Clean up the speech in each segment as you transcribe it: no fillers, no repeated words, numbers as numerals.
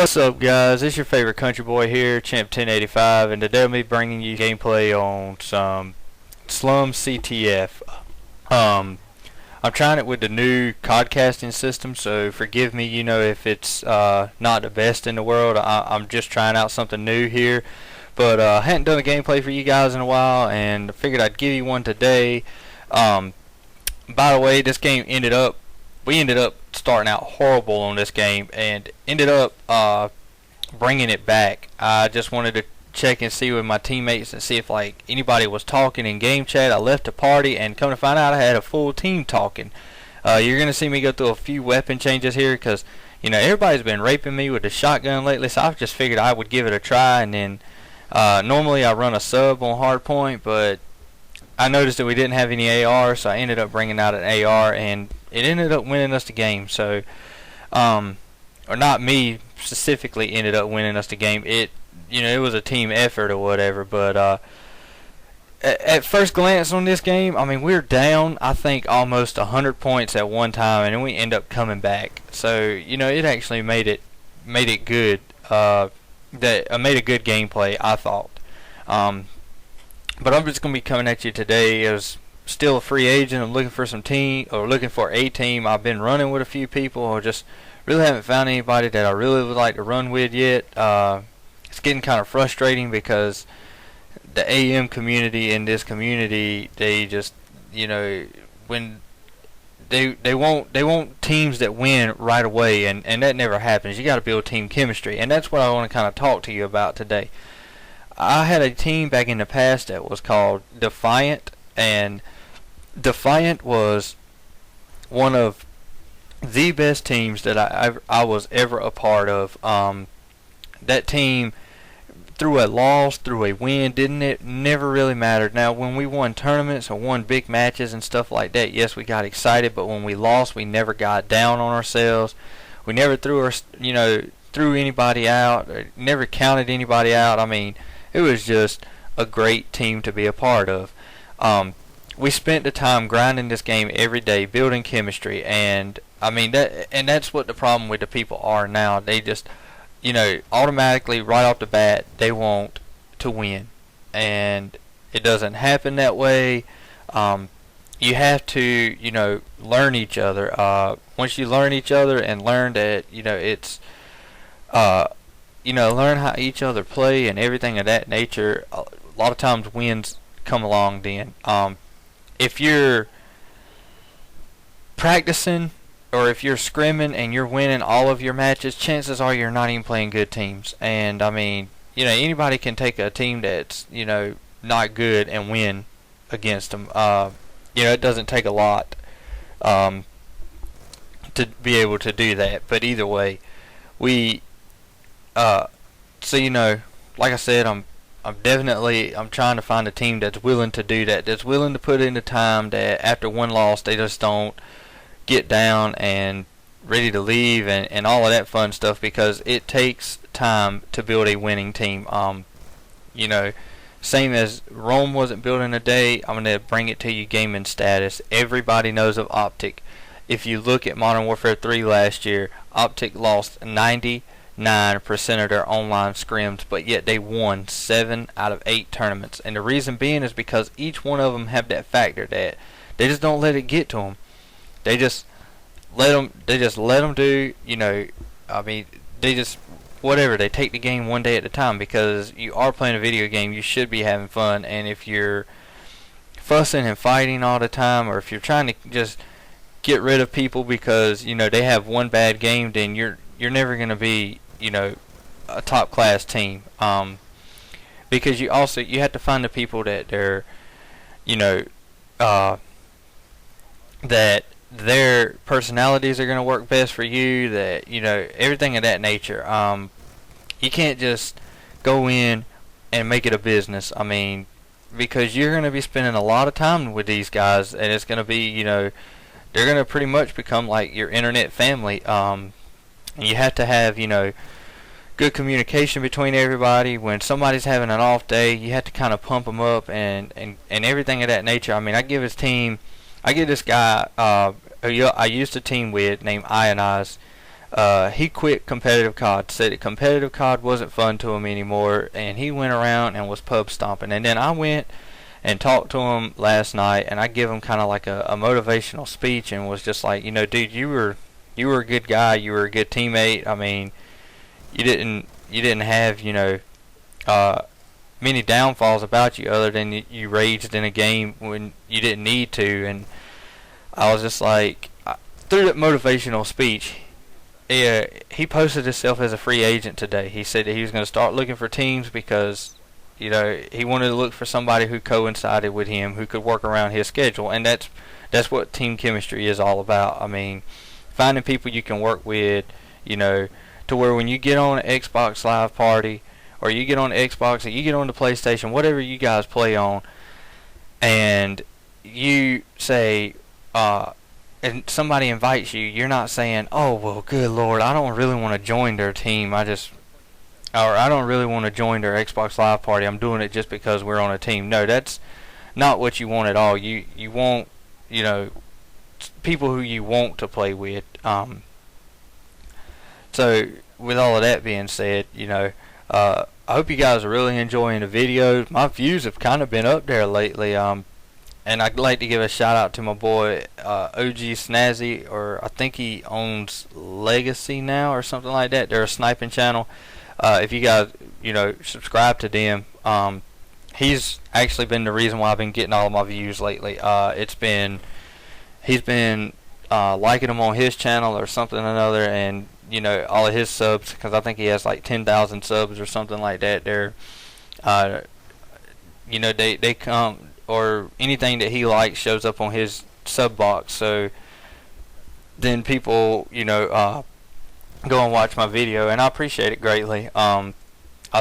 What's up, guys? It's your favorite country boy here, Champ 1085, and today I'll be bringing you gameplay on some Slums CTF. I'm trying it with the new codcasting system, so forgive me, if it's not the best in the world. I'm just trying out something new here, but I hadn't done a gameplay for you guys in a while, and I figured I'd give you one today. By the way, this game we ended up starting out horrible on this game and ended up bringing it back. I just wanted to check and see with my teammates and see if anybody was talking in game chat. I left the party and come to find out I had a full team talking. You're gonna see me go through a few weapon changes here because everybody's been raping me with the shotgun lately, so I just figured I would give it a try. And then normally I run a sub on Hardpoint, but I noticed that we didn't have any AR, so I ended up bringing out an AR, and it ended up winning us the game. So, or not me specifically ended up winning us the game. It was a team effort or whatever. But at first glance on this game, I mean, we're down, I think, almost 100 points at one time, and then we end up coming back. So, it actually made it good. Made a good gameplay, I thought. But I'm just gonna be coming at you today as still a free agent. I'm looking for looking for a team. I've been running with a few people, or just really haven't found anybody that I really would like to run with yet. It's getting kind of frustrating because the AM community in this community, they just when they want teams that win right away, and that never happens. You got to build team chemistry, and that's what I want to kind of talk to you about today. I had a team back in the past that was called Defiant, and Defiant was one of the best teams that I was ever a part of. That team, through a loss, through a win, never really mattered. Now, when we won tournaments or won big matches and stuff like that, yes, we got excited, but when we lost, we never got down on ourselves. We never threw anybody out, or never counted anybody out. I mean, it was just a great team to be a part of. We spent the time grinding this game every day, building chemistry, and I mean that's what the problem with the people are now. They just, automatically right off the bat they want to win, and it doesn't happen that way. You have to, learn each other. Once you learn each other and learn that, it's learn how each other play and everything of that nature, a lot of times wins come along then. If you're practicing or if you're scrimming and you're winning all of your matches, chances are you're not even playing good teams. And I mean, anybody can take a team that's, not good and win against them. It doesn't take a lot to be able to do that. But either way, like I said, I'm trying to find a team that's willing to do that, that's willing to put in the time, that after one loss they just don't get down and ready to leave and all of that fun stuff, because it takes time to build a winning team. Same as Rome wasn't built in a day, I'm going to bring it to you gaming status. Everybody knows of Optic. If you look at Modern Warfare 3 last year, Optic lost 99% of their online scrims, but yet they won 7 out of 8 tournaments. And the reason being is because each one of them have that factor that they just don't let it get to them. They just let them do, I mean, they just whatever. They take the game one day at a time, because you are playing a video game. You should be having fun, and if you're fussing and fighting all the time, or if you're trying to just get rid of people because they have one bad game, then you're never going to be a top class team, because you have to find the people that they're that their personalities are going to work best for you, that everything of that nature. You can't just go in and make it a business. I mean, because you're going to be spending a lot of time with these guys, and it's going to be they're going to pretty much become like your internet family. And you have to have good communication between everybody. When somebody's having an off day, you have to kind of pump them up and everything of that nature. I mean, I give this guy who I used to team with, named Ionize. he quit competitive COD. Said that competitive COD wasn't fun to him anymore, and he went around and was pub stomping. And then I went and talked to him last night, and I give him kind of like a motivational speech, and was just like, dude, you were a good guy, you were a good teammate. I mean, you didn't have many downfalls about you other than you raged in a game when you didn't need to. And I was just like, through that motivational speech, he posted himself as a free agent today. He said that he was going to start looking for teams because he wanted to look for somebody who coincided with him, who could work around his schedule. And that's what team chemistry is all about. I mean, finding people you can work with, to where when you get on an Xbox Live party, or you get on the Xbox, or you get on the PlayStation, whatever you guys play on, and you say, and somebody invites you, you're not saying, oh, well, good Lord, I don't really want to join their team. I don't really want to join their Xbox Live party. I'm doing it just because we're on a team. No, that's not what you want at all. You want, people who you want to play with. So, with all of that being said, I hope you guys are really enjoying the videos. My views have kind of been up there lately. And I'd like to give a shout out to my boy OG Snazzy, or I think he owns Legacy now or something like that. They're a sniping channel. If you guys, subscribe to them. He's actually been the reason why I've been getting all of my views lately. He's been liking them on his channel or something or another, and all of his subs, because I think he has like 10,000 subs or something like that. They're, they come, or anything that he likes shows up on his sub box. So then people, go and watch my video, and I appreciate it greatly. I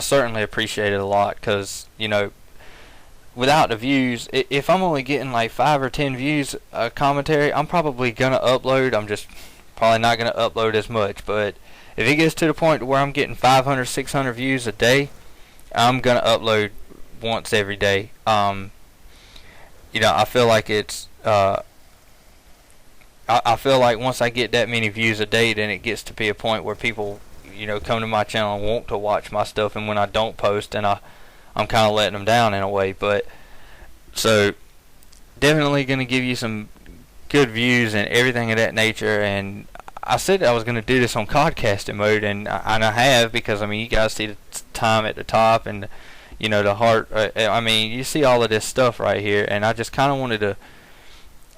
certainly appreciate it a lot, because without the views, if I'm only getting like 5 or 10 views a commentary, I'm probably gonna upload. I'm just probably not gonna upload as much. But if it gets to the point where I'm getting 500, 600 views a day, I'm gonna upload once every day. I feel like it's I feel like once I get that many views a day, then it gets to be a point where people, come to my channel and want to watch my stuff. And when I don't post, then I'm kind of letting them down in a way. But so definitely going to give you some good views and everything of that nature. And I said that I was going to do this on codcasting mode, and I have, because you guys see the time at the top, and the heart. You see all of this stuff right here, and I just kind of wanted to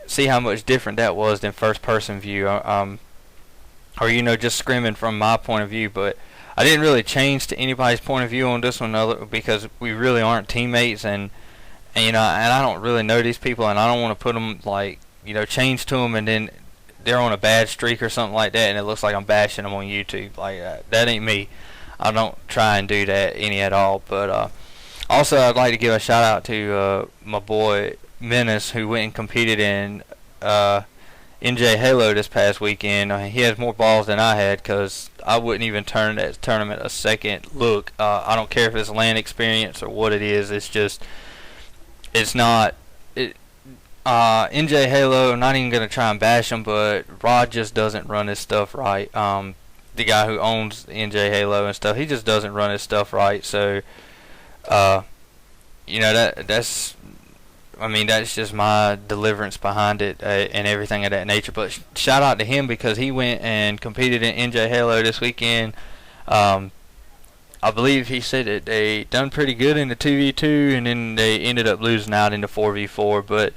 see how much different that was than first person view, or just screaming from my point of view. But I didn't really change to anybody's point of view on this one, because we really aren't teammates, and I don't really know these people, and I don't want to put them change to them, and then they're on a bad streak or something like that, and it looks like I'm bashing them on YouTube. That ain't me. I don't try and do that any at all. But also, I'd like to give a shout out to my boy Menace, who went and competed in NJ Halo this past weekend. He has more balls than I had, because I wouldn't even turn that tournament a second look. I don't care if it's LAN experience or what it is. It's not. NJ Halo, I'm not even going to try and bash him, but Rod just doesn't run his stuff right. The guy who owns NJ Halo and stuff, he just doesn't run his stuff right. So, that's just my deliverance behind it, and everything of that nature. But shout out to him, because he went and competed in NJ Halo this weekend. I believe he said that they done pretty good in the 2v2, and then they ended up losing out in the 4v4. But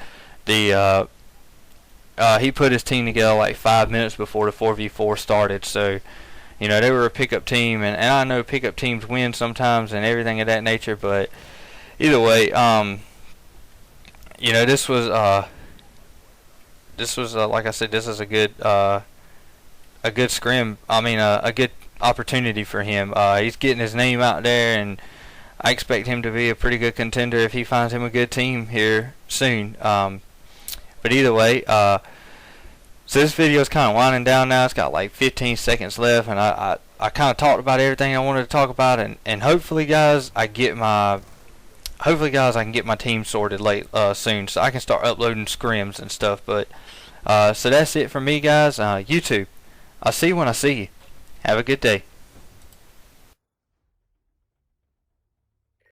he put his team together like 5 minutes before the 4v4 started. So, they were a pickup team, and I know pickup teams win sometimes and everything of that nature. But either way, this was like I said, this is a good scrim. A good opportunity for him. He's getting his name out there, and I expect him to be a pretty good contender if he finds him a good team here soon. But either way, so this video is kind of winding down now. It's got like 15 seconds left, and I kind of talked about everything I wanted to talk about, and hopefully, guys, I can get my team sorted soon, so I can start uploading scrims and stuff. But so that's it for me, guys. YouTube, I'll see you when I see you. Have a good day.